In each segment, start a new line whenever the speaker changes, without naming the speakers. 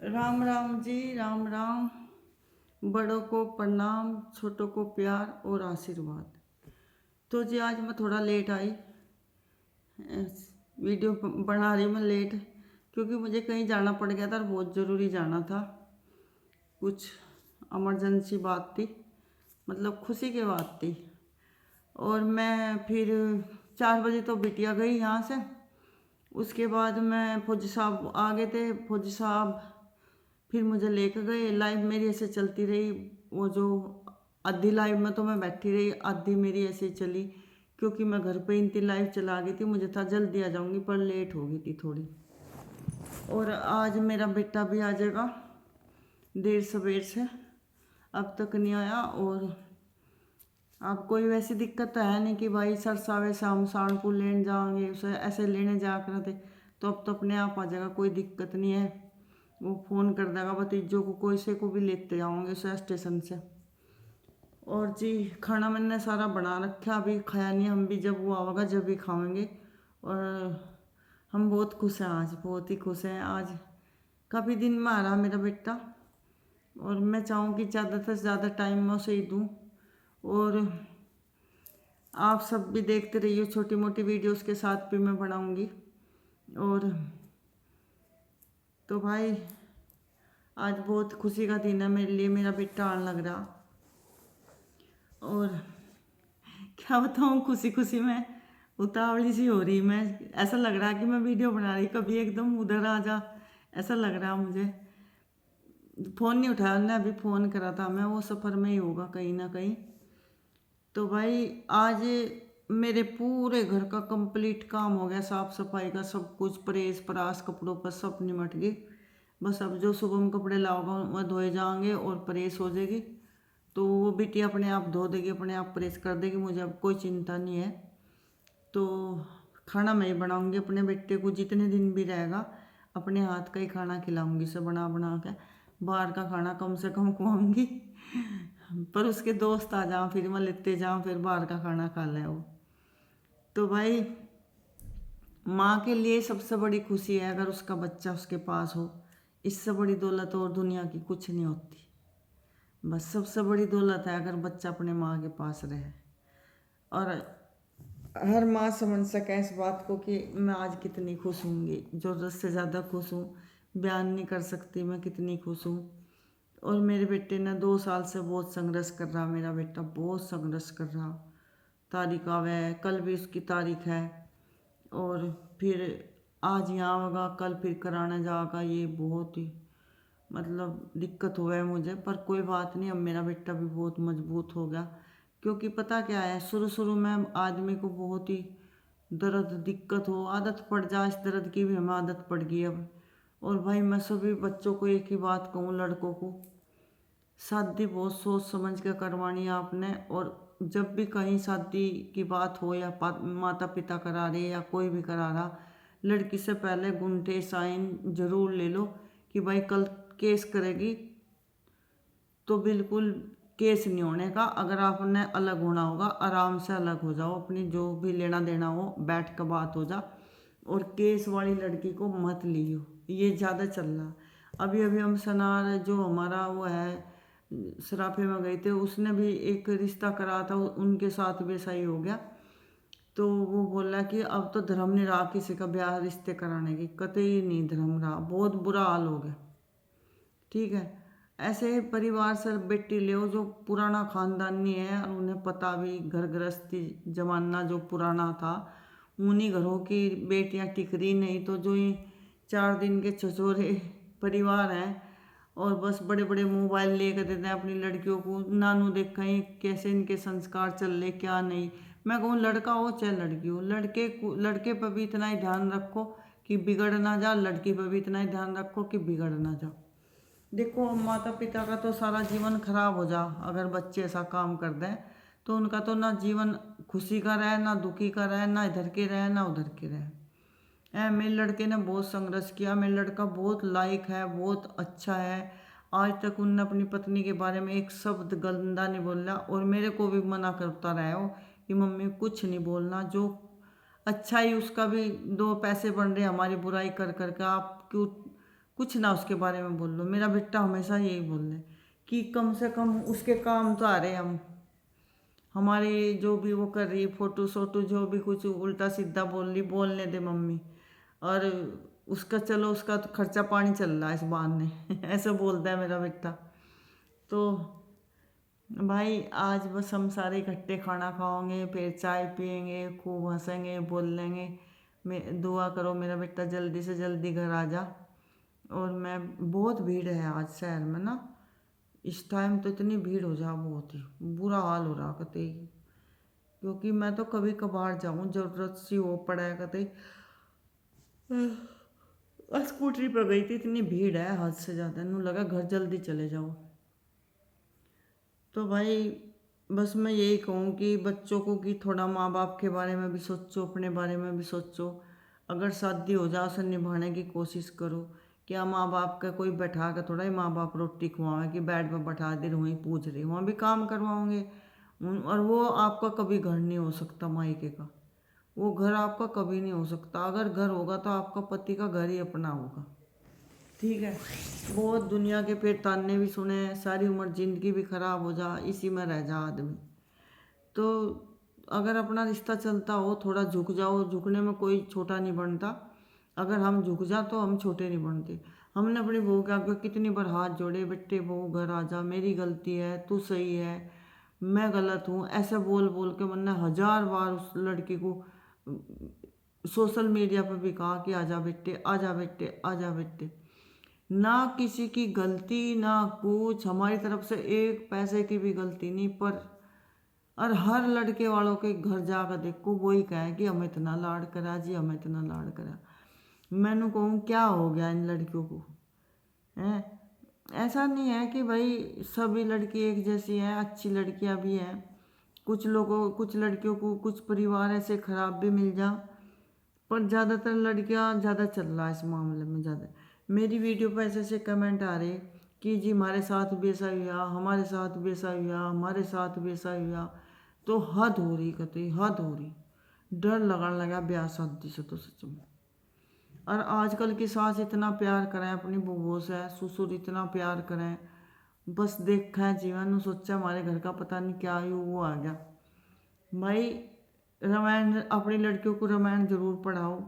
राम राम जी, राम राम। बड़ों को प्रणाम, छोटों को प्यार और आशीर्वाद। तो जी आज मैं थोड़ा लेट आई। वीडियो बना रही मैं लेट, क्योंकि मुझे कहीं जाना पड़ गया था और बहुत ज़रूरी जाना था। कुछ इमरजेंसी बात थी, मतलब खुशी की बात थी। और मैं फिर 4 बजे तो बिटिया गई यहाँ से। उसके बाद मैं फौजी साहब आ गए थे। फौजी साहब फिर मुझे लेकर गए। लाइव मेरी ऐसे चलती रही। वो जो आधी लाइव में तो मैं बैठी रही, आधी मेरी ऐसे ही चली, क्योंकि मैं घर पे इन थी, लाइव चला गई थी। मुझे था जल्दी आ जाऊंगी, पर लेट हो गई थी थोड़ी। और आज मेरा बेटा भी आ जाएगा देर सवेर से, अब तक नहीं आया। और अब कोई वैसी दिक्कत तो है नहीं कि भाई सरसा वैसा हम सहारनपुर लेने जाएंगे, उसे ऐसे लेने जा कर थे। तो अब तो अपने आप आ जाएगा, कोई दिक्कत नहीं है। वो फ़ोन कर देगा भतीजों को, कोई से को भी लेते जाऊँगे उसे स्टेशन से। और जी खाना मैंने सारा बना रखा, अभी खाया नहीं। हम भी जब वो आवेगा जब भी खाएंगे। और हम बहुत खुश हैं आज, बहुत ही खुश हैं आज। काफ़ी दिन में आ रहा मेरा बेटा, और मैं चाहूँ कि ज़्यादा से ज़्यादा टाइम मैं उसे ही दूँ। और आप सब भी देखते रहिए, छोटी मोटी वीडियोस के साथ भी मैं बनाऊँगी। और तो भाई आज बहुत खुशी का दिन है मेरे लिए, मेरा बेटा आने लग रहा। और क्या बताऊँ, खुशी खुशी में उतावली सी हो रही। मैं ऐसा लग रहा है कि मैं वीडियो बना रही, कभी एकदम उधर आ जा, ऐसा लग रहा मुझे। फ़ोन नहीं उठाया उन्होंने, अभी फ़ोन करा था मैं, वो सफ़र में ही होगा कहीं ना कहीं। तो भाई आज मेरे पूरे घर का कंप्लीट काम हो गया, साफ़ सफाई का सब कुछ, प्रेस परास कपड़ों पर सब निमट गई। बस अब जो सुबह में कपड़े लाओगा वह धोए जाएंगे और प्रेस हो जाएगी। तो वो बिटिया अपने आप धो देगी, अपने आप प्रेस कर देगी, मुझे अब कोई चिंता नहीं है। तो खाना मैं ही बनाऊंगी अपने बेटे को, जितने दिन भी रहेगा अपने हाथ का ही खाना खिलाऊंगी उसे, बना बना के। बाहर का खाना कम से कम खुआऊंगी। पर उसके दोस्त आ जाऊँ फिर मैं लेते जाऊँ, फिर बाहर का खाना खा ले वो। तो भाई माँ के लिए सबसे बड़ी खुशी है अगर उसका बच्चा उसके पास हो। इससे बड़ी दौलत और दुनिया की कुछ नहीं होती। बस सबसे बड़ी दौलत है अगर बच्चा अपने माँ के पास रहे। और हर माँ समझ सके इस बात को कि मैं आज कितनी खुश हूँगी, ज़रूरत से ज़्यादा खुश हूँ। बयान नहीं कर सकती मैं कितनी खुश हूँ। और मेरे बेटे ने 2 साल से बहुत संघर्ष कर रहा, मेरा बेटा बहुत संघर्ष कर रहा। तारीख आवे है, कल भी उसकी तारीख है। और फिर आज यहाँ होगा, कल फिर कराने जाएगा। ये बहुत ही मतलब दिक्कत हुआ है मुझे, पर कोई बात नहीं, अब मेरा बेटा भी बहुत मजबूत हो गया। क्योंकि पता क्या है, शुरू शुरू में आदमी को बहुत ही दर्द दिक्कत हो, आदत पड़ जाए, इस दर्द की भी हमें आदत पड़ गई अब। और भाई मैं सभी बच्चों को एक ही बात कहूँ, लड़कों को शादी बहुत सोच समझ के करवानी है आपने। और जब भी कहीं शादी की बात हो, या माता पिता करा रहे या कोई भी करा रहा, लड़की से पहले गुंठे साइन जरूर ले लो कि भाई कल केस करेगी तो बिल्कुल केस नहीं होने का। अगर आपने अलग होना होगा, आराम से अलग हो जाओ, अपनी जो भी लेना देना हो बैठ कर बात हो जा। और केस वाली लड़की को मत लियो, ये ज़्यादा चल रहा। अभी अभी हम सनार जो हमारा वो है सराफे में गए थे, उसने भी एक रिश्ता करा था, उनके साथ भी ऐसा ही हो गया। तो वो बोला कि अब तो धर्म नहीं रहा किसी का ब्याह रिश्ते कराने की, कतई नहीं धर्म रहा, बहुत बुरा हाल हो गया। ठीक है, ऐसे परिवार से बेटी ले जो पुराना खानदानी है, और उन्हें पता भी घर गृहस्थी जमाना जो पुराना था, उन्हीं घरों की बेटियां टिक रही। नहीं तो जो ये 4 दिन के छछोरे परिवार हैं, और बस बड़े बड़े मोबाइल लेकर देते हैं अपनी लड़कियों को, नानू देखें कैसे इनके संस्कार चल रहे क्या नहीं। मैं कहूँ लड़का हो चाहे लड़की हो, लड़के पर भी इतना ही ध्यान रखो कि बिगड़ ना जा, लड़की पर भी इतना ही ध्यान रखो कि बिगड़ ना जा। देखो माता पिता का तो सारा जीवन खराब हो जा अगर बच्चे ऐसा काम कर दें, तो उनका तो ना जीवन खुशी का रहे, ना दुखी का रहे, ना इधर के रहे ना उधर के रहे। मेरे लड़के ने बहुत संघर्ष किया, मेरा लड़का बहुत लायक है, बहुत अच्छा है। आज तक उनने अपनी पत्नी के बारे में एक शब्द गंदा नहीं बोला, और मेरे को भी मना करता रहा हो कि मम्मी कुछ नहीं बोलना, जो अच्छा ही उसका भी 2 पैसे बन रहे हमारी बुराई कर कर के, आप क्यों कुछ ना उसके बारे में बोल लो। मेरा बेटा हमेशा यही बोल रहे कि कम से कम उसके काम तो आ रहे हम, हमारे जो भी वो कर रही फोटो शोटो जो भी कुछ उल्टा सीधा बोल रही बोलने दे मम्मी, और उसका चलो उसका तो खर्चा पानी चल रहा है इस बहाने ऐसा बोलता है मेरा बेटा। तो भाई आज बस हम सारे इकट्ठे खाना खाओगे, फिर चाय पियेंगे, खूब हंसेंगे बोलेंगे। मैं दुआ करो मेरा बेटा जल्दी से जल्दी घर आ जा। और मैं बहुत भीड़ है आज शहर में ना, इस टाइम तो इतनी भीड़ हो जा, बहुत ही बुरा हाल हो रहा कतई। क्योंकि मैं तो कभी कभार जाऊँ जरूरत सी हो पड़ा कतई, स्कूटरी पर गई थी, इतनी भीड़ है हद से ज़्यादा, नू लगा घर जल्दी चले जाओ। तो भाई बस मैं यही कहूँ कि बच्चों को कि थोड़ा माँ बाप के बारे में भी सोचो, अपने बारे में भी सोचो। अगर शादी हो जाए उसे निभाने की कोशिश करो। क्या माँ बाप का कोई बैठा कर थोड़ा ही माँ बाप रोटी खुआवे कि बेड पर बैठा दे वहीं पूछ रही, वहाँ भी काम करवाओगे। और वो आपका कभी घर नहीं हो सकता मायके का, वो घर आपका कभी नहीं हो सकता। अगर घर होगा तो आपका पति का घर ही अपना होगा। ठीक है, बहुत दुनिया के फिर ताने भी सुने, सारी उम्र जिंदगी भी खराब हो जा, इसी में रह जा आदमी। तो अगर अपना रिश्ता चलता हो थोड़ा झुक जाओ, झुकने में कोई छोटा नहीं बनता। अगर हम झुक जा तो हम छोटे नहीं बनते। हमने अपनी बहू के आगे कितनी बार हाथ जोड़े, बेटे बहू घर आ जा, मेरी गलती है, तू सही है, मैं गलत हूँ, ऐसे बोल बोल के मैंने 1000 बार उस लड़की को सोशल मीडिया पर भी कहा कि आजा बेटे, आजा बेटे, आजा बेटे। ना किसी की गलती ना कुछ, हमारी तरफ से एक पैसे की भी गलती नहीं। पर और हर लड़के वालों के घर जाकर देखो वही कहे कि हमें इतना लाड करा जी, हमें इतना लाड करा। मैंने कहूँ क्या हो गया इन लड़कियों को हैं? ऐसा नहीं है कि भाई सभी लड़की एक जैसी हैं, अच्छी लड़कियां भी हैं। कुछ लोगों कुछ लड़कियों को कुछ परिवार ऐसे खराब भी मिल जा, पर ज़्यादातर लड़कियां ज़्यादा चल रहा है इस मामले में ज़्यादा। मेरी वीडियो पर ऐसे ऐसे कमेंट आ रहे कि जी हमारे साथ भी ऐसा हुआ, हमारे साथ भी ऐसा हुआ, हमारे साथ भी ऐसा हुआ। तो हद हो रही कतई, हद हो रही, डर लगने लगा ब्याह शादी से तो सच में। और आजकल की सास इतना प्यार करें अपनी बहू से, ससुर इतना प्यार करें, बस देखा है जीवन सोचा हमारे घर का पता नहीं क्या हुआ वो आ गया। भाई रामायण अपनी लड़कियों को रामायण जरूर पढ़ाओ,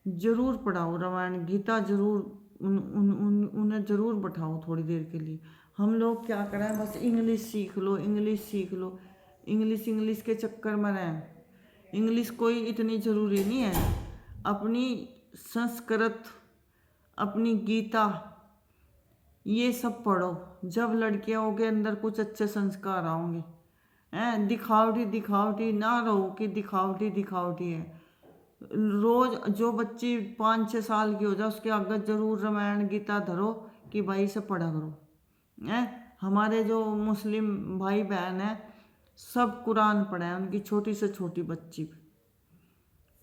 जरूर पढ़ाओ रामायण गीता जरूर उन्हें जरूर बैठाओ थोड़ी देर के लिए। हम लोग क्या करें बस इंग्लिश सीख लो, इंग्लिश सीख लो, इंग्लिश इंग्लिश के चक्कर में रहें। इंग्लिश कोई इतनी ज़रूरी नहीं है। अपनी संस्कृत, अपनी गीता, ये सब पढ़ो। जब लड़कियों के अंदर कुछ अच्छे संस्कार आओगे हैं, दिखावटी दिखावटी ना रहो कि दिखावटी दिखावटी है। रोज जो बच्ची 5-6 साल की हो जाए उसके आगे जरूर रामायण गीता धरो कि भाई से पढ़ा करो हैं। हमारे जो मुस्लिम भाई बहन हैं सब कुरान पढ़े हैं, उनकी छोटी से छोटी बच्ची भी।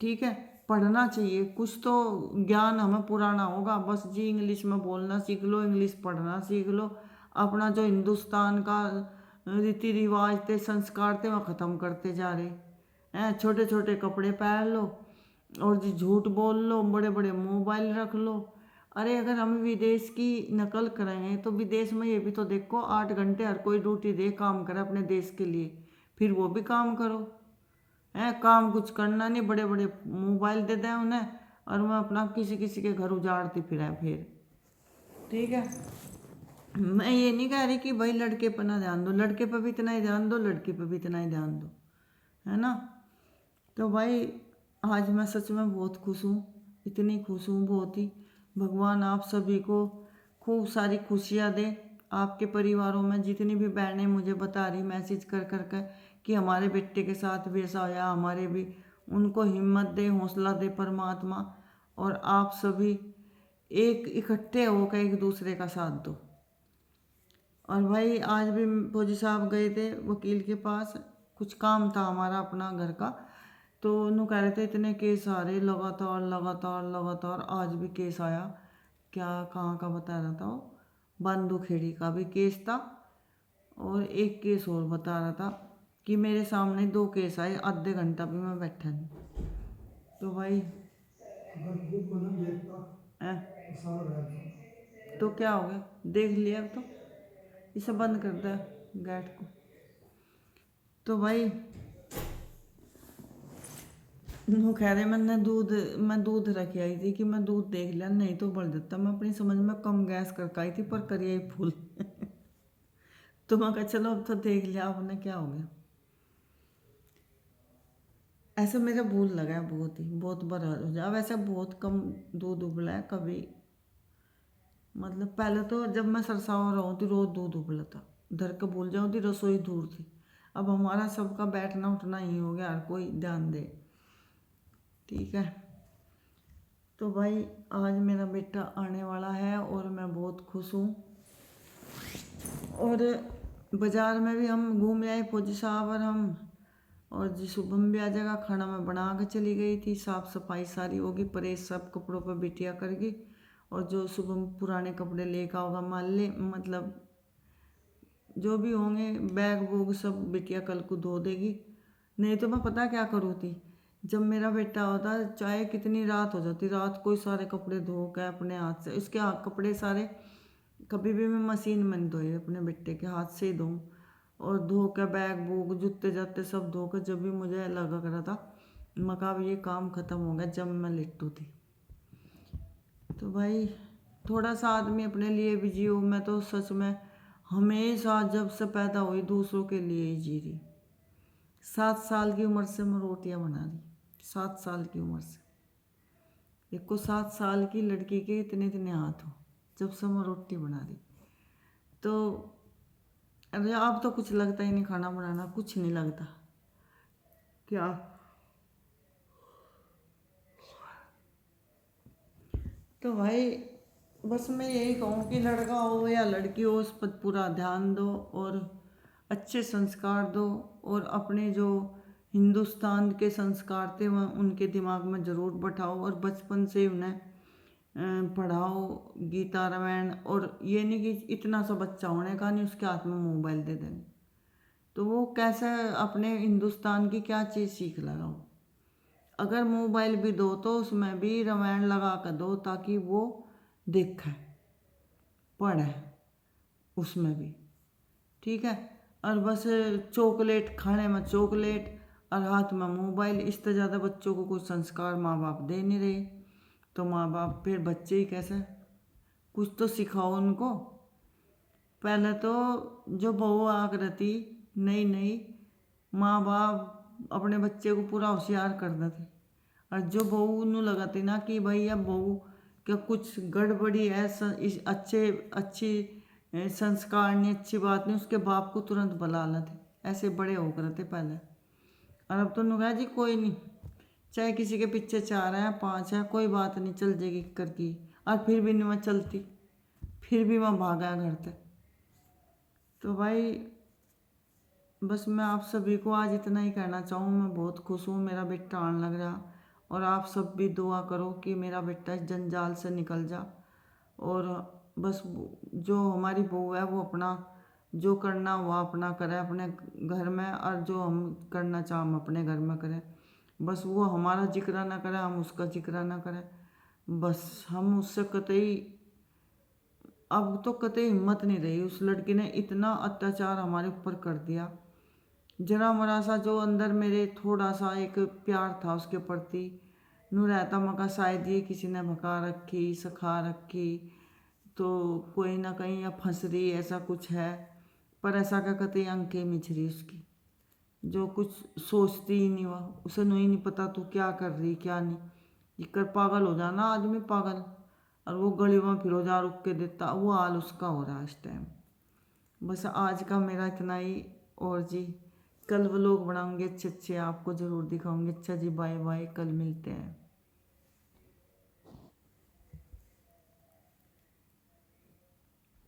ठीक है, पढ़ना चाहिए, कुछ तो ज्ञान हमें पुराना होगा। बस जी इंग्लिश में बोलना सीख लो, इंग्लिश पढ़ना सीख लो, अपना जो हिंदुस्तान का रीति रिवाज थे संस्कार थे वह ख़त्म करते जा रहे हैं। छोटे छोटे कपड़े पहन लो और जी झूठ बोल लो, बड़े बड़े मोबाइल रख लो। अरे अगर हम विदेश की नकल करेंगे तो विदेश में ये भी तो देखो 8 घंटे हर कोई ड्यूटी दे काम करे अपने देश के लिए, फिर वो भी काम करो है। काम कुछ करना नहीं, बड़े बड़े मोबाइल दे दें उन्हें और मैं अपना किसी किसी के घर उजाड़ती फिरें फिर। ठीक है, मैं ये नहीं कह रही कि भाई लड़के पर ना ध्यान दो, लड़के पर भी इतना ही ध्यान दो, लड़की पर भी इतना ही ध्यान दो, है ना। तो भाई आज मैं सच में बहुत खुश हूँ, इतनी खुश हूँ बहुत ही। भगवान आप सभी को खूब सारी खुशियाँ दे। आपके परिवारों में जितनी भी बहनें मुझे बता रही मैसेज कर कर कर कि हमारे बेटे के साथ भी ऐसा होया, हमारे भी, उनको हिम्मत दे, हौसला दे परमात्मा। और आप सभी एक इकट्ठे होकर एक दूसरे का साथ दो। और भाई आज भी फौजी साहब गए थे वकील के पास, कुछ काम था हमारा अपना घर का। तो उन्होंने कह रहे थे इतने केस आ रहे लगातार लगातार लगातार, आज भी केस आया। क्या कहाँ का बता रहा था वो, बंदू खेड़ी का भी केस था। और एक केस और बता रहा था कि मेरे सामने 2 केस आए, आधे घंटा भी मैं बैठा नहीं। तो भाई हैं? तो क्या हो गया, देख लिया अब तो इसे बंद कर दे गेट को। तो भाई वो कह रहे मैं दूध रख आई थी कि मैं दूध देख लिया, नहीं तो बढ़ देता, मैं अपनी समझ में कम गैस करके आई थी पर करिए फूल तो मैं कहा चलो अब तो देख लिया आपने, क्या हो गया। ऐसे मेरा भूल लगा है बहुत बार हो जाए। अब ऐसा बहुत कम दूध उबला है कभी, मतलब पहले तो जब मैं सरसावा रहा थी रोज दूध उबला था, धर के भूल जाऊँ थी, रसोई दूर थी। अब हमारा सबका बैठना उठना ही हो गया, हर कोई ध्यान दे, ठीक है। तो भाई आज मेरा बेटा आने वाला है और मैं बहुत खुश हूँ। और बाज़ार में भी हम घूम आए फौजी साहब और हम, और जी शुभम भी आ जाएगा। खाना मैं बना के चली गई थी, साफ़ सफाई सारी होगी, प्रेस सब कपड़ों पर बिटिया करगी। और जो शुभम पुराने कपड़े लेकर होगा मान ले, मतलब जो भी होंगे बैग वूग सब बिटिया कल को धो देगी। नहीं तो मैं पता क्या करूँ थी, जब मेरा बेटा होता चाहे कितनी रात हो जाती, रात को ही सारे कपड़े धो के अपने हाथ से, उसके हाथ कपड़े सारे कभी भी मैं मशीन में नहीं धोए, अपने बेटे के हाथ से ही धोऊँ। और धो के बैग बूग जूते जाते सब धो कर, जब भी मुझे लगा करा था मैं कहा अब ये काम ख़त्म हो गया जब मैं लिट्टू थी। तो भाई थोड़ा सा आदमी अपने लिए भी जियो। मैं तो सच में हमेशा जब से पैदा हुई दूसरों के लिए ही जी रही। 7 साल की उम्र से मैं रोटियां बना रही, 7 साल की उम्र से। एक को 7 साल की लड़की के इतने इतने हाथ हो, जब से मैं रोटी बना रही। तो अरे अब तो कुछ लगता ही नहीं, खाना बनाना कुछ नहीं लगता क्या। तो भाई बस मैं यही कहूँ कि लड़का हो या लड़की हो उस पर पूरा ध्यान दो और अच्छे संस्कार दो। और अपने जो हिंदुस्तान के संस्कार थे वह उनके दिमाग में ज़रूर बैठाओ और बचपन से उन्हें पढ़ाओ गीता रामायण। और ये नहीं कि इतना सा बच्चा होने का नहीं उसके हाथ में मोबाइल दे देने, तो वो कैसे अपने हिंदुस्तान की क्या चीज़ सीख लगा वो। अगर मोबाइल भी दो तो उसमें भी रामायण लगा कर दो ताकि वो देखे पढ़े उसमें भी, ठीक है। और बस चॉकलेट खाने में चॉकलेट और हाथ में मोबाइल, इससे ज़्यादा बच्चों को कोई संस्कार माँ बाप दे नहीं रहे। तो माँ बाप फिर बच्चे ही कैसे, कुछ तो सिखाओ उनको। पहले तो जो बहू आग रहती नई नई, माँ बाप अपने बच्चे को पूरा होशियार कर देते। और जो बहू नू लगाती ना कि भाई अब बहू क्या कुछ गड़बड़ी है, इस अच्छी संस्कार नहीं, अच्छी बात नहीं, उसके बाप को तुरंत बुला लेते। ऐसे बड़े हो करते पहले। और अब तो नुकहा जी कोई नहीं, चाहे किसी के पीछे 4 है 5 है कोई बात नहीं, चल जाएगी करके। और फिर भी नहीं मैं चलती, फिर भी मैं भागा घर तक। तो भाई बस मैं आप सभी को आज इतना ही कहना चाहूँ, मैं बहुत खुश हूँ मेरा बेटा आने लग रहा। और आप सब भी दुआ करो कि मेरा बेटा इस जंजाल से निकल जा। और बस जो हमारी बहू है वो अपना जो करना वो अपना करे अपने घर में, और जो हम करना चाहें हम अपने घर में करें। बस वो हमारा जिक्र ना करे, हम उसका जिक्र ना करें। बस हम उससे कतई, अब तो कतई हिम्मत नहीं रही। उस लड़की ने इतना अत्याचार हमारे ऊपर कर दिया, जरा मरा सा जो अंदर मेरे थोड़ा सा एक प्यार था उसके प्रति नू रहता, मका शायद ये किसी ने भगा रखी सिखा रखी, तो कोई ना कहीं या फंस रही ऐसा कुछ है। पर ऐसा क्या कहते अंके मिचरी उसकी, जो कुछ सोचती ही नहीं हुआ, उसे नहीं नहीं पता तू क्या कर रही क्या नहीं। इकर पागल हो जाना आदमी पागल, और वो गली में फिर जा रुक के देता, वो हाल उसका हो रहा है इस टाइम। बस आज का मेरा इतना ही। और जी कल व्लॉग बनाऊंगे अच्छे अच्छे, आपको ज़रूर दिखाऊंगे। अच्छा जी बाय बाय, कल मिलते हैं।